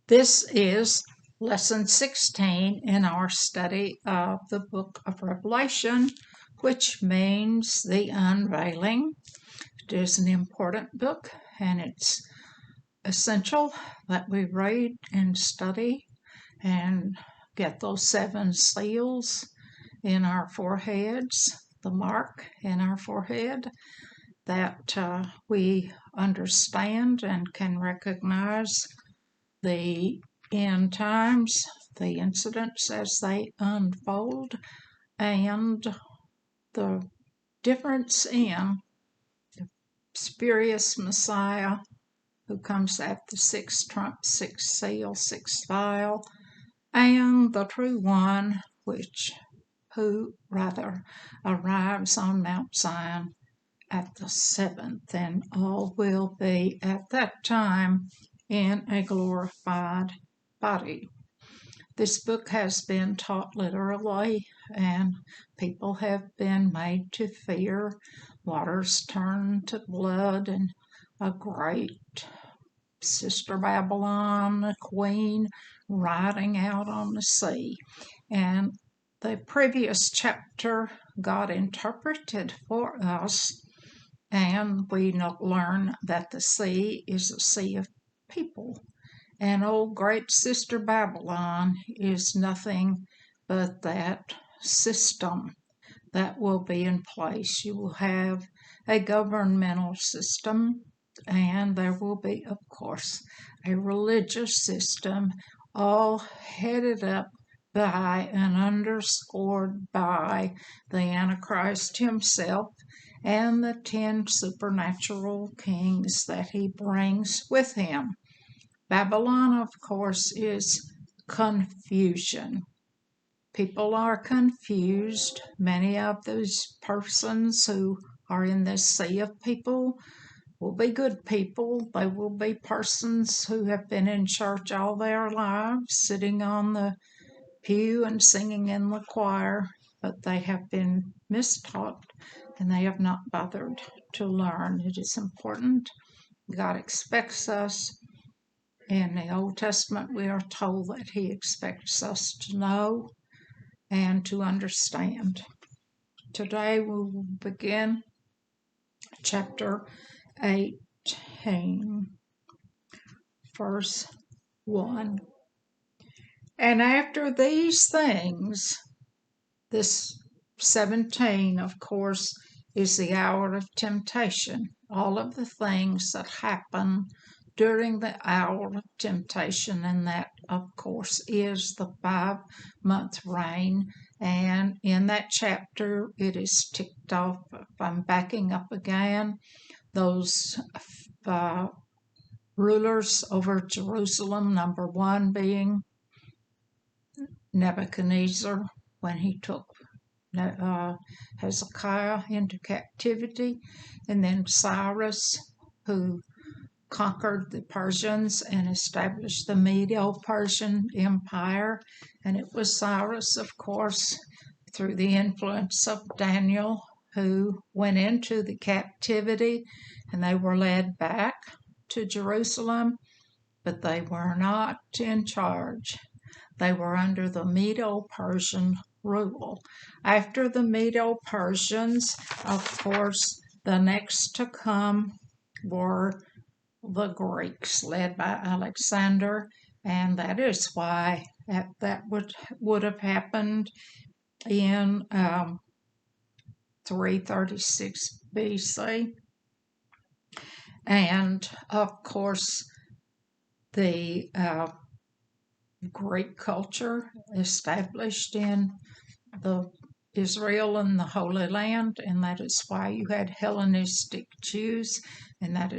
This is lesson 16 in our study of the book of Revelation, which means the unveiling. It is an important book, and it's essential that we read and study and get those 7 seals in our foreheads, the mark in our forehead, that we understand and can recognize the end times, the incidents as they unfold, and the difference in the spurious Messiah who comes at the 6th trump, 6th seal, 6th vial, and the true one who arrives on Mount Zion at the 7th, and all will be at that time in a glorified body. This book has been taught literally, and people have been made to fear. Waters turned to blood, and a great Sister Babylon, a queen, riding out on the sea. And the previous chapter God interpreted for us, and we learn that the sea is a sea of people. And old great Sister Babylon is nothing but that system that will be in place. You will have a governmental system, and there will be, of course, a religious system, all headed up by and underscored by the Antichrist himself and the 10 supernatural kings that he brings with him. Babylon, of course, is confusion. People are confused. Many of those persons who are in this sea of people will be good people. They will be persons who have been in church all their lives, sitting on the pew and singing in the choir, but they have been mistaught and they have not bothered to learn. It is important. God expects us. In the Old Testament, we are told that he expects us to know and to understand. Today we will begin chapter 18, verse 1. And after these things, this 17, of course, is the hour of temptation. All of the things that happen during the hour of temptation, and that, of course, is the 5-month reign. And in that chapter, it is ticked off. If I'm backing up again, those rulers over Jerusalem, number 1 being Nebuchadnezzar, when he took Hezekiah into captivity, and then Cyrus, who conquered the Persians and established the Medo-Persian Empire. And it was Cyrus, of course, through the influence of Daniel, who went into the captivity, and they were led back to Jerusalem, but they were not in charge. They were under the Medo-Persian rule. After the Medo-Persians, of course, the next to come were the Greeks, led by Alexander, and that is why that would have happened in 336 BC. And of course, the Greek culture established in the Israel and the Holy Land, and that is why you had Hellenistic Jews, and that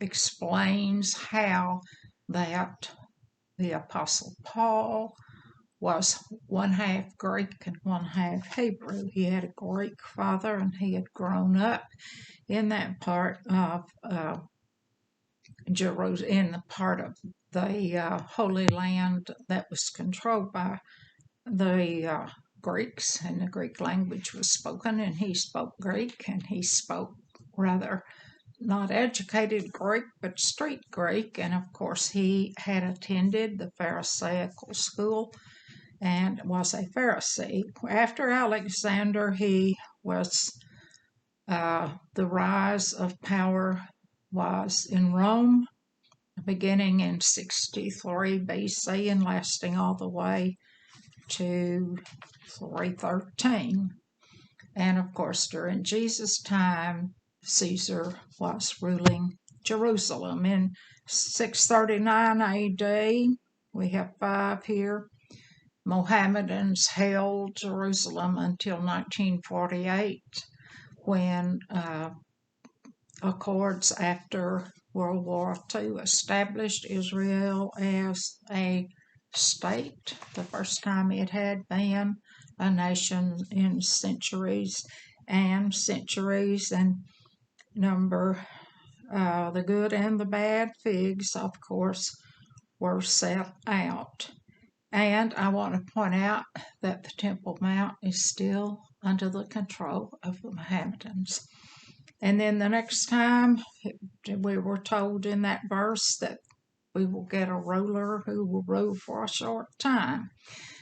explains how that the Apostle Paul was 1/2 Greek and 1/2 Hebrew. He had a Greek father, and he had grown up in that part of Jerusalem, in the part of the Holy Land that was controlled by the Greeks, and the Greek language was spoken, and he spoke Greek, and he spoke rather not educated Greek, but street Greek. And of course, he had attended the Pharisaical school and was a Pharisee. After Alexander, he was the rise of power was in Rome, beginning in 63 BC and lasting all the way to 313. And of course, during Jesus' time, Caesar was ruling Jerusalem. In 639 AD, we have 5 here. Mohammedans held Jerusalem until 1948, when accords after World War II established Israel as a state, the first time it had been a nation in centuries and centuries. And number the good and the bad figs, of course, were set out. And I want to point out that the Temple Mount is still under the control of the Mohammedans. And then the next time, we were told in that verse that we will get a ruler who will rule for a short time.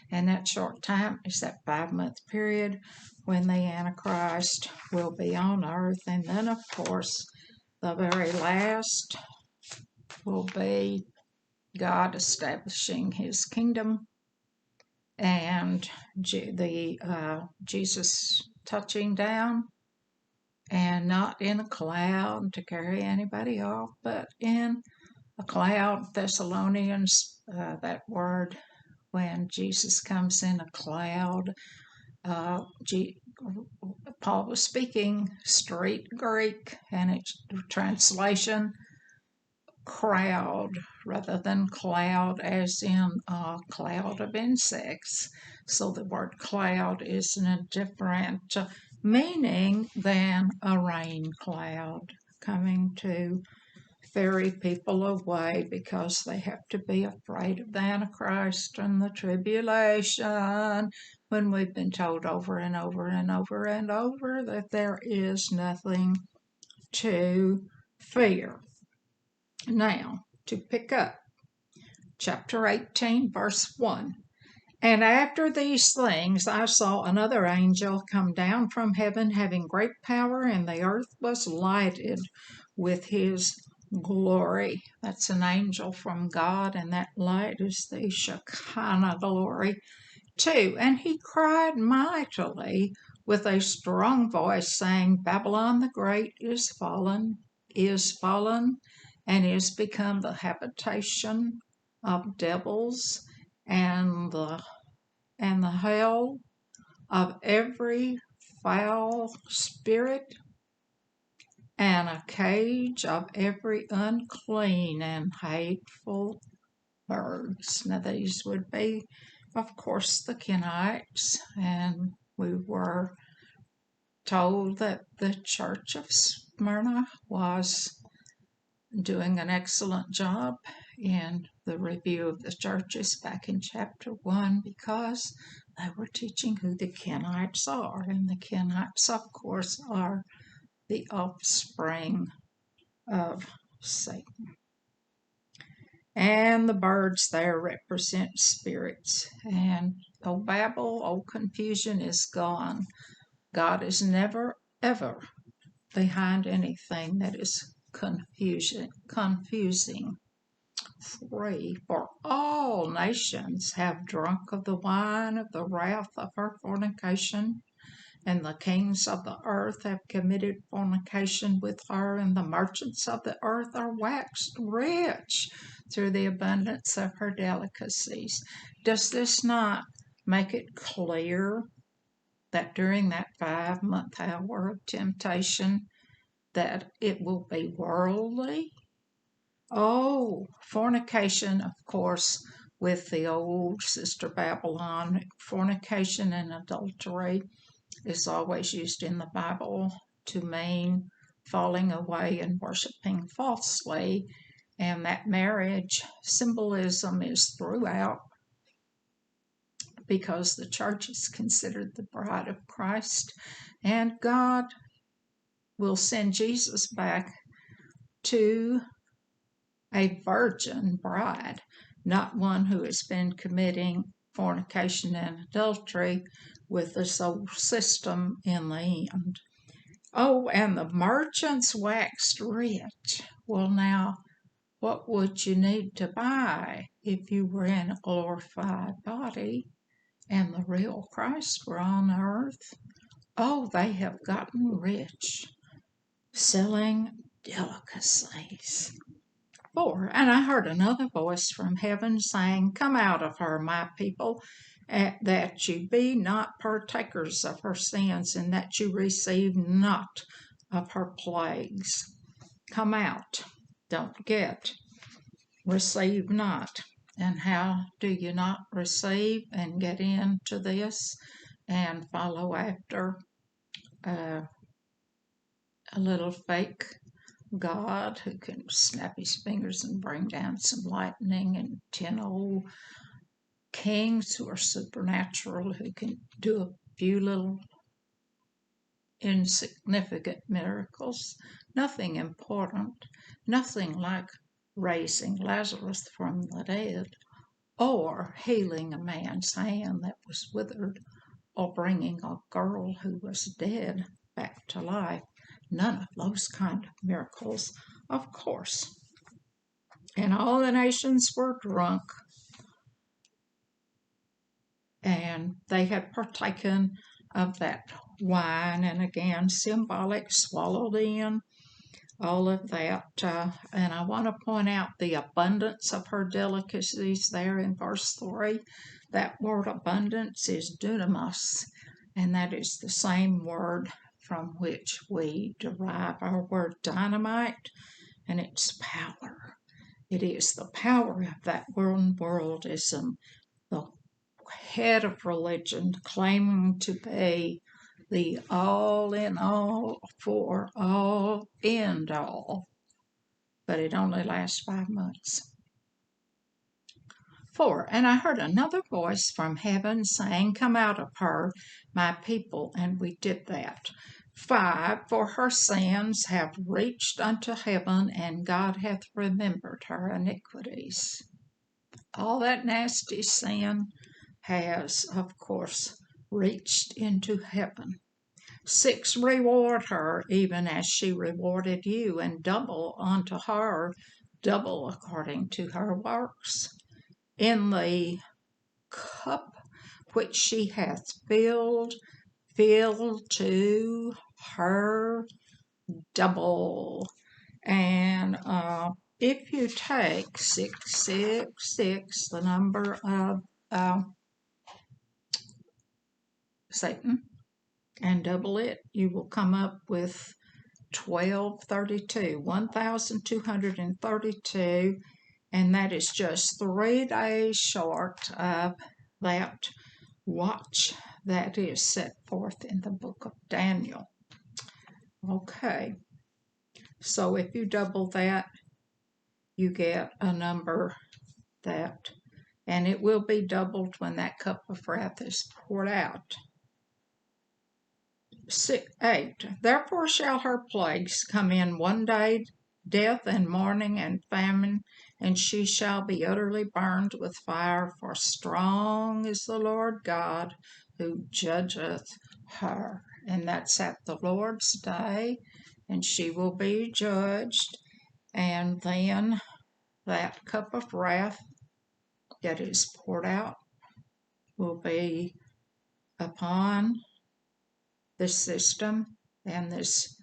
And that short time is that 5-month period when the Antichrist will be on earth. And then, of course, the very last will be God establishing his kingdom, and Jesus touching down, and not in a cloud to carry anybody off, but in a cloud. Thessalonians, that word, when Jesus comes in a cloud, Paul was speaking straight Greek, and its translation crowd rather than cloud, as in a cloud of insects. So the word cloud is in a different meaning than a rain cloud, coming to ferry people away because they have to be afraid of the Antichrist and the tribulation, when we've been told over and over and over and over that there is nothing to fear. Now, to pick up, chapter 18, verse 1. And after these things I saw another angel come down from heaven, having great power, and the earth was lighted with his glory. That's an angel from God, and that light is the Shekinah glory too. And he cried mightily with a strong voice, saying, Babylon the Great is fallen, and is become the habitation of devils, and the hell of every foul spirit, and a cage of every unclean and hateful birds. Now these would be, of course, the Kenites, and we were told that the church of Smyrna was doing an excellent job in the review of the churches back in chapter 1, because they were teaching who the Kenites are. And the Kenites, of course, are the offspring of Satan. And the birds there represent spirits. And oh Babel, oh confusion is gone. God is never, ever behind anything that is confusing. 3, for all nations have drunk of the wine of the wrath of her fornication, and the kings of the earth have committed fornication with her, and the merchants of the earth are waxed rich through the abundance of her delicacies. Does this not make it clear that during that 5-month hour of temptation, that it will be worldly? Oh, fornication, of course, with the old sister Babylon. Fornication and adultery is always used in the Bible to mean falling away and worshiping falsely, and that marriage symbolism is throughout, because the church is considered the bride of Christ, and God will send Jesus back to a virgin bride, not one who has been committing fornication and adultery with this old system in the end. Oh, and the merchants waxed rich. Well, now, what would you need to buy if you were in a glorified body and the real Christ were on earth? Oh, they have gotten rich selling delicacies. 4. And I heard another voice from heaven saying, Come out of her, my people, that you be not partakers of her sins, and that you receive not of her plagues. Come out. Don't get. Receive not. And how do you not receive and get into this and follow after a little fake God who can snap his fingers and bring down some lightning, and 10 old kings who are supernatural who can do a few little insignificant miracles? Nothing important, nothing like raising Lazarus from the dead, or healing a man's hand that was withered, or bringing a girl who was dead back to life. None of those kind of miracles, of course. And all the nations were drunk, and they had partaken of that wine, and again, symbolic, swallowed in all of that. And I want to point out the abundance of her delicacies there in verse 3. That word abundance is dunamis, and that is the same word from which we derive our word dynamite, and it's power. It is the power of that worldism, the head of religion claiming to be the all in all, for all, end all. But it only lasts 5 months. 4. And I heard another voice from heaven saying, Come out of her, my people, and we did that. 5. For her sins have reached unto heaven, and God hath remembered her iniquities. All that nasty sin has, of course, reached into heaven. 6. Reward her even as she rewarded you, and double unto her, double according to her works. In the cup which she hath filled, fill to her double. And if you take 666, the number of Satan, and double it, you will come up with 1232, 1232, and that is just 3 days short of that watch that is set forth in the book of Daniel. Okay, so if you double that, you get a number that, and it will be doubled when that cup of wrath is poured out. 8. Therefore shall her plagues come in one day, death and mourning and famine, and she shall be utterly burned with fire, for strong is the Lord God who judgeth her. And that's at the Lord's day, and she will be judged. And then that cup of wrath that is poured out will be upon this system and this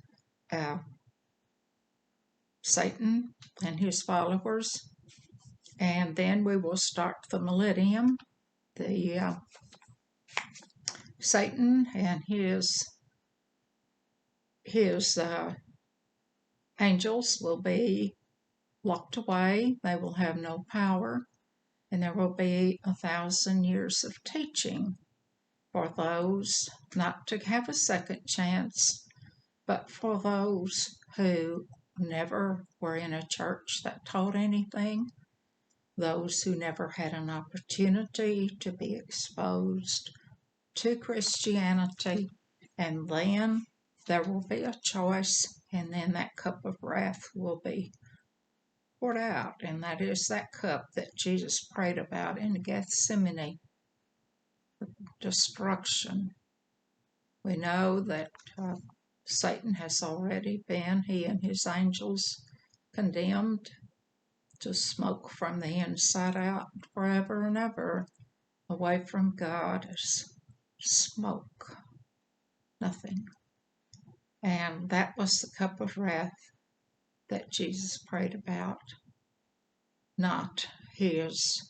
Satan and his followers. And then we will start the millennium. The Satan and his angels will be locked away. They will have no power, and there will be 1,000 years of teaching for those not to have a second chance, but for those who never were in a church that taught anything, those who never had an opportunity to be exposed to Christianity, and then there will be a choice, and then that cup of wrath will be poured out, and that is that cup that Jesus prayed about in Gethsemane, destruction. We know that Satan has already been, he and his angels, condemned to smoke from the inside out forever and ever, away from God as smoke, nothing. And that was the cup of wrath that Jesus prayed about, not his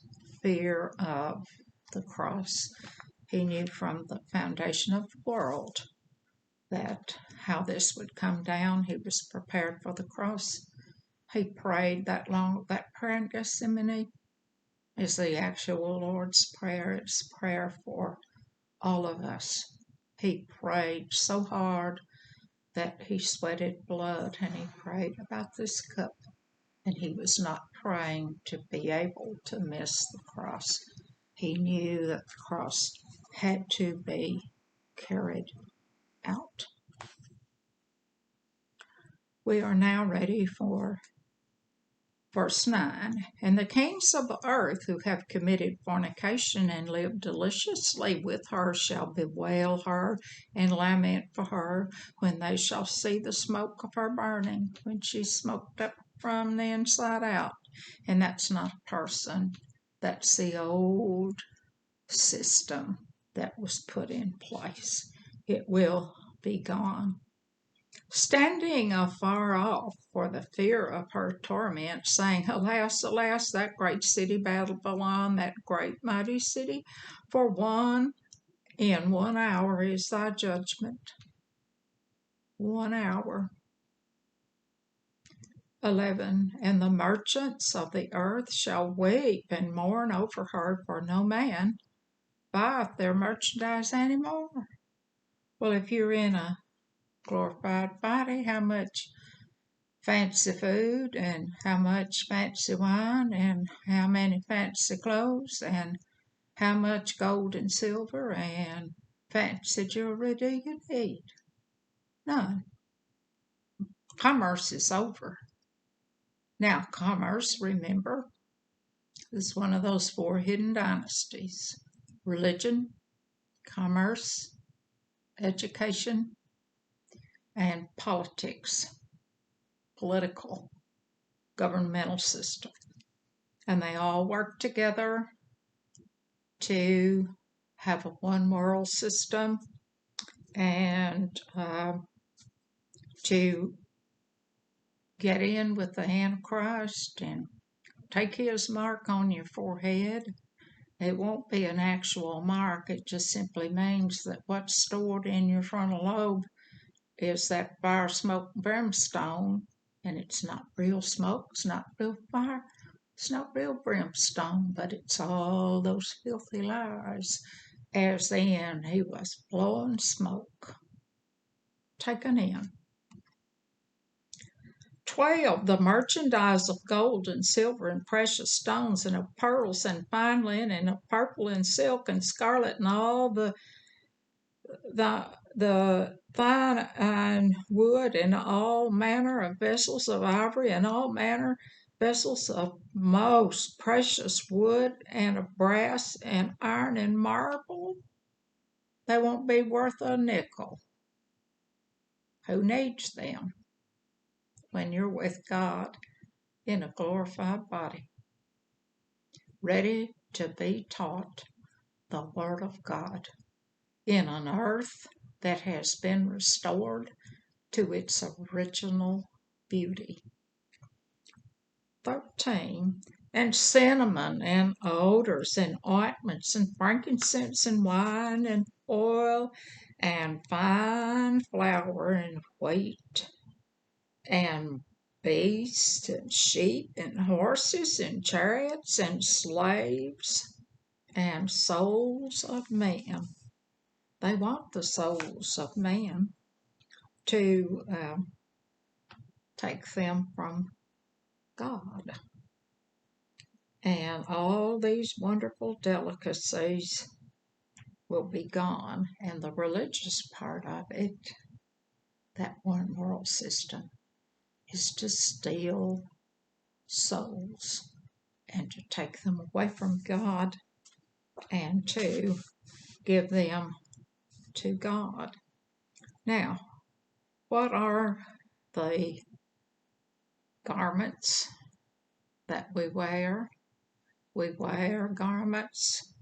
fear of the cross. He knew from the foundation of the world that how this would come down. He was prepared for the cross. He prayed that prayer in Gethsemane is the actual Lord's Prayer. It's prayer for all of us. He prayed so hard that he sweated blood, and he prayed about this cup, and he was not praying to be able to miss the cross. He knew that the cross had to be carried out. We are now ready for verse 9. And the kings of the earth who have committed fornication and lived deliciously with her shall bewail her and lament for her when they shall see the smoke of her burning, when she's smoked up from the inside out. And that's not a person, that's the old system that was put in place. It will be gone. Standing afar off for the fear of her torment, saying, Alas, alas, that great city Babylon, that great mighty city, for in 1 hour is thy judgment. 1 hour. 11. And the merchants of the earth shall weep and mourn over her, for no man buyeth their merchandise any more. Well, if you're in a glorified body, how much fancy food and how much fancy wine and how many fancy clothes and how much gold and silver and fancy jewelry do you need? None. Commerce is over. Now, commerce, remember, is one of those 4 hidden dynasties: religion, commerce, education, and politics, political, governmental system. And they all work together to have a one moral system and to get in with the Antichrist and take his mark on your forehead. It won't be an actual mark. It just simply means that what's stored in your frontal lobe is that fire, smoke, brimstone, and it's not real smoke, it's not real fire, it's not real brimstone, but it's all those filthy lies. As then he was blowing smoke, taken in. 12. The merchandise of gold and silver and precious stones and of pearls and fine linen and of purple and silk and scarlet and all the fine wood and all manner of vessels of ivory and all manner vessels of most precious wood and of brass and iron and marble. They won't be worth a nickel. Who needs them when you're with God in a glorified body, ready to be taught the Word of God in an earth that has been restored to its original beauty? 13. And cinnamon and odors and ointments and frankincense and wine and oil and fine flour and wheat and beasts and sheep and horses and chariots and slaves and souls of man. They want the souls of man to take them from God. And all these wonderful delicacies will be gone, and the religious part of it, that one world system, is to steal souls and to take them away from God and to give them to God. Now, what are the garments that we wear? We wear garments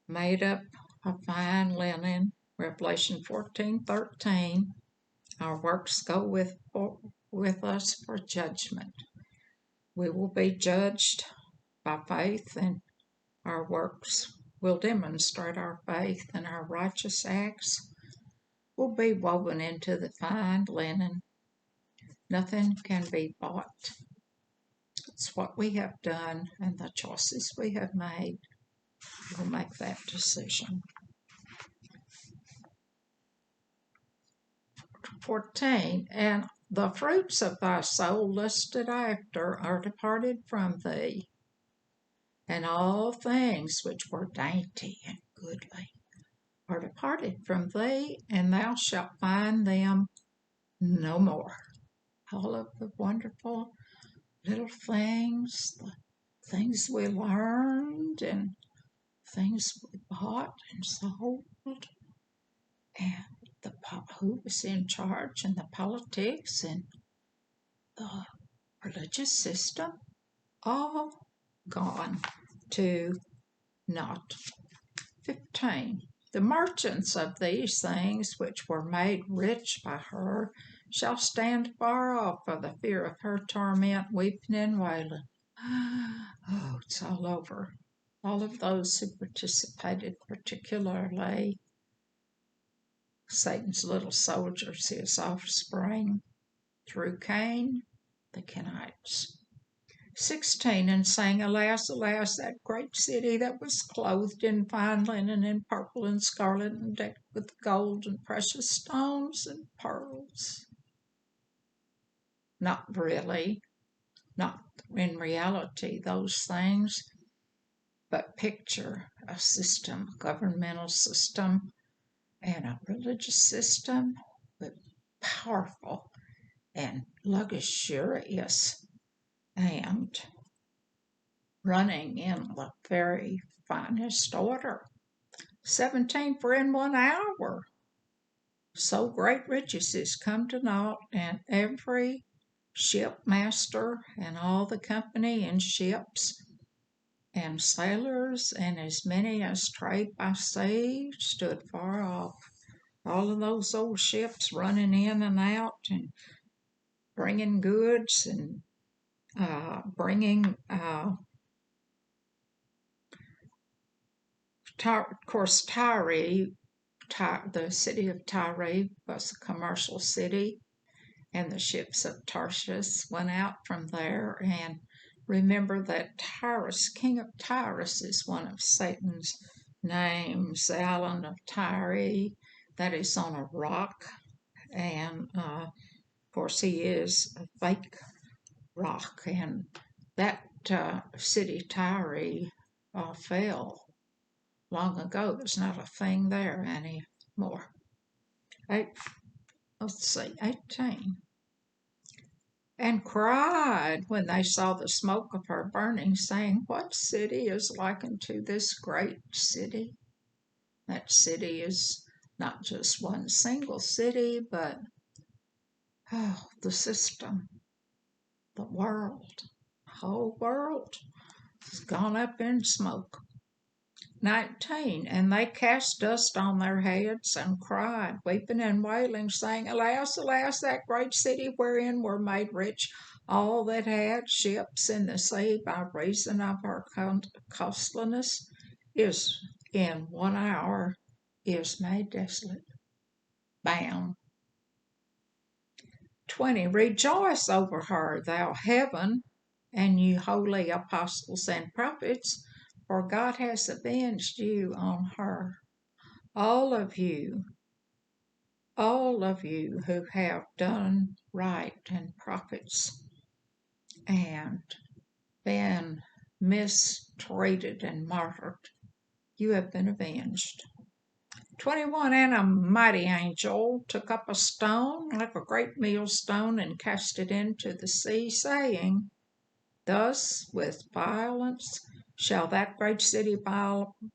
made up of fine linen, Revelation 14:13. Our works go with us for judgment. We will be judged by faith, and our works will demonstrate our faith, and our righteous acts will be woven into the fine linen. Nothing can be bought. It's what we have done and the choices we have made will make that decision. 14, and the fruits of thy soul lusted after are departed from thee, and all things which were dainty and goodly are departed from thee, and thou shalt find them no more. All of the wonderful little things, the things we learned and things we bought and sold, and who was in charge, and the politics and the religious system, all gone to naught. 15. The merchants of these things which were made rich by her shall stand far off for the fear of her torment, weeping and wailing. Oh, it's all over. All of those who participated, particularly Satan's little soldiers, his offspring, through Cain, the Kenites. 16, and sang, Alas, alas, that great city that was clothed in fine linen and purple and scarlet and decked with gold and precious stones and pearls. Not really, not in reality, those things, but picture a system, a governmental system, and a religious system with powerful and luxurious and running in the very finest order. 17, for in 1 hour so great riches is come to naught, and every shipmaster and all the company in ships and sailors and as many as trade by sea stood far off. All of those old ships running in and out and bringing goods and bringing of course, Tyre, the city of Tyre was a commercial city, and the ships of Tarshish went out from there. And remember that Tyrus, king of Tyrus, is one of Satan's names, Alan of Tyre, that is on a rock. And of course, he is a fake rock, and that city, Tyre, fell long ago. There's not a thing there anymore. 18. And cried when they saw the smoke of her burning, saying, What city is likened to this great city? That city is not just one single city, but the system, the world, the whole world has gone up in smoke. 19, and they cast dust on their heads and cried, weeping and wailing, saying, Alas, alas, that great city wherein were made rich all that had ships in the sea by reason of her costliness, is in 1 hour is made desolate. Bam. 20, rejoice over her, thou heaven, and you holy apostles and prophets, for God has avenged you on her. All of you who have done right, and prophets, and been mistreated and martyred, you have been avenged. 21. And a mighty angel took up a stone like a great millstone and cast it into the sea, saying, Thus with violence shall that great city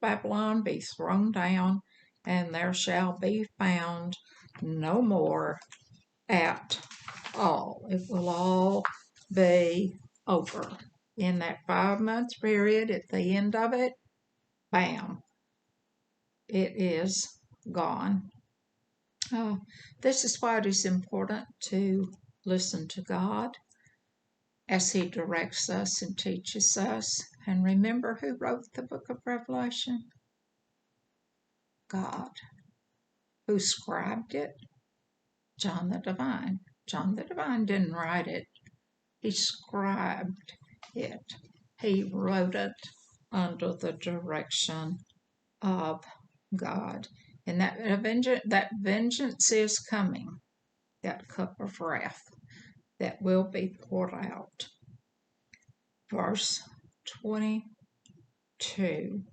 Babylon be thrown down, and there shall be found no more at all. It will all be over. In that 5-month period, at the end of it, bam, it is gone. This is why it is important to listen to God as He directs us and teaches us. And remember who wrote the book of Revelation? God. Who scribed it? John the Divine. John the Divine didn't write it. He scribed it. He wrote it under the direction of God. And that vengeance is coming, that cup of wrath that will be poured out. Verse 22.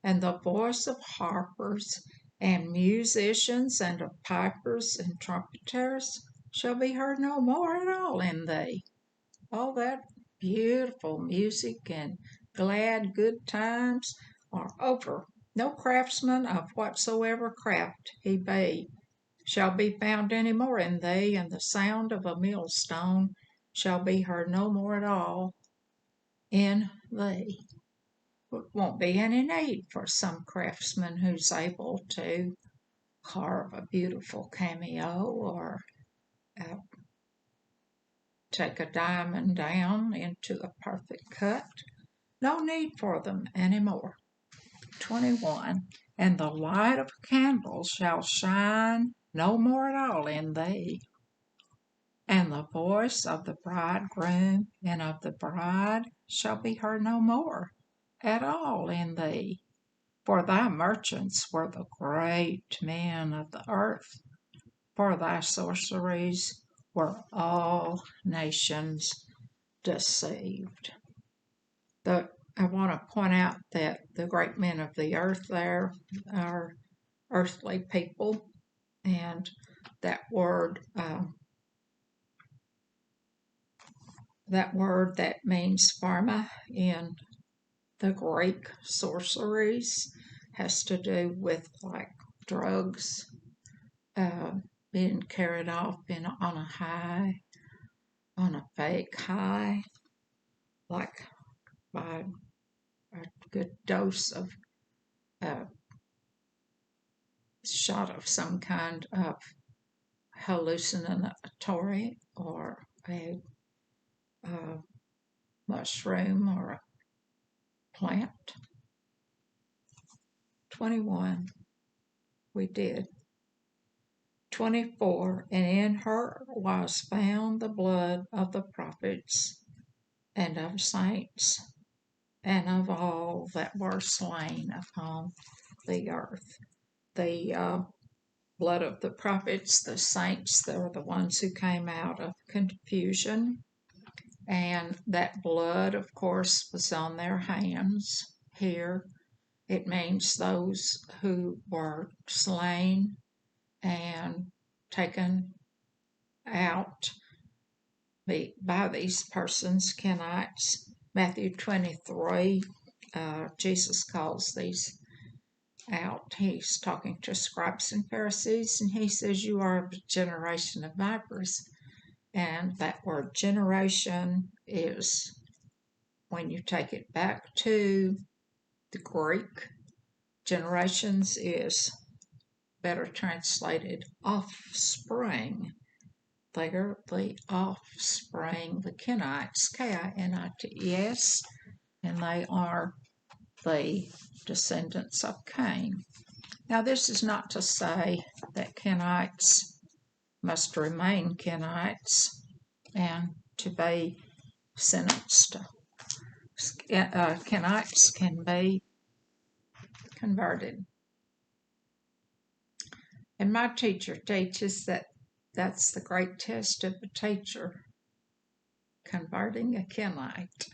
And the voice of harpers and musicians and of pipers and trumpeters shall be heard no more at all in thee. All that beautiful music and glad good times are over. No craftsman of whatsoever craft he be shall be found any more in thee, and the sound of a millstone shall be heard no more at all in thee. There won't be any need for some craftsman who's able to carve a beautiful cameo or take a diamond down into a perfect cut. No need for them anymore. 21. And the light of a candle shall shine no more at all in thee, and the voice of the bridegroom and of the bride shall be heard no more at all in thee. For thy merchants were the great men of the earth. For thy sorceries were all nations deceived. I want to point out that the great men of the earth there are earthly people, and that word that means pharma in the Greek sorceries has to do with like drugs being carried off on a fake high, like by a good dose of shot of some kind of hallucinatory or a mushroom or a plant. 21. We did. 24. And in her was found the blood of the prophets and of saints and of all that were slain upon the earth. The blood of the prophets, the saints, they were the ones who came out of confusion. And that blood, of course, was on their hands here. It means those who were slain and taken out by these persons, Kenites. Matthew 23, Jesus calls these out. He's talking to scribes and Pharisees, and he says, you are a generation of vipers. And that word generation is, when you take it back to the Greek, generations is better translated offspring. They are the offspring, the Kenites, K-I-N-I-T-E-S, and they are the descendants of Cain. Now, this is not to say that Kenites must remain Kenites and to be sentenced. Kenites can be converted. And my teacher teaches that that's the great test of a teacher, converting a Kenite.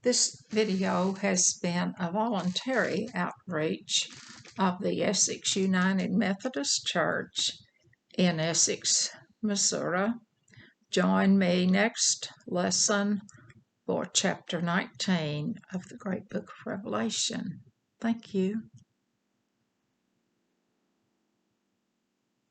This video has been a voluntary outreach of the Essex United Methodist Church in Essex, Missouri. Join me next lesson for chapter 19 of the Great Book of Revelation. Thank you.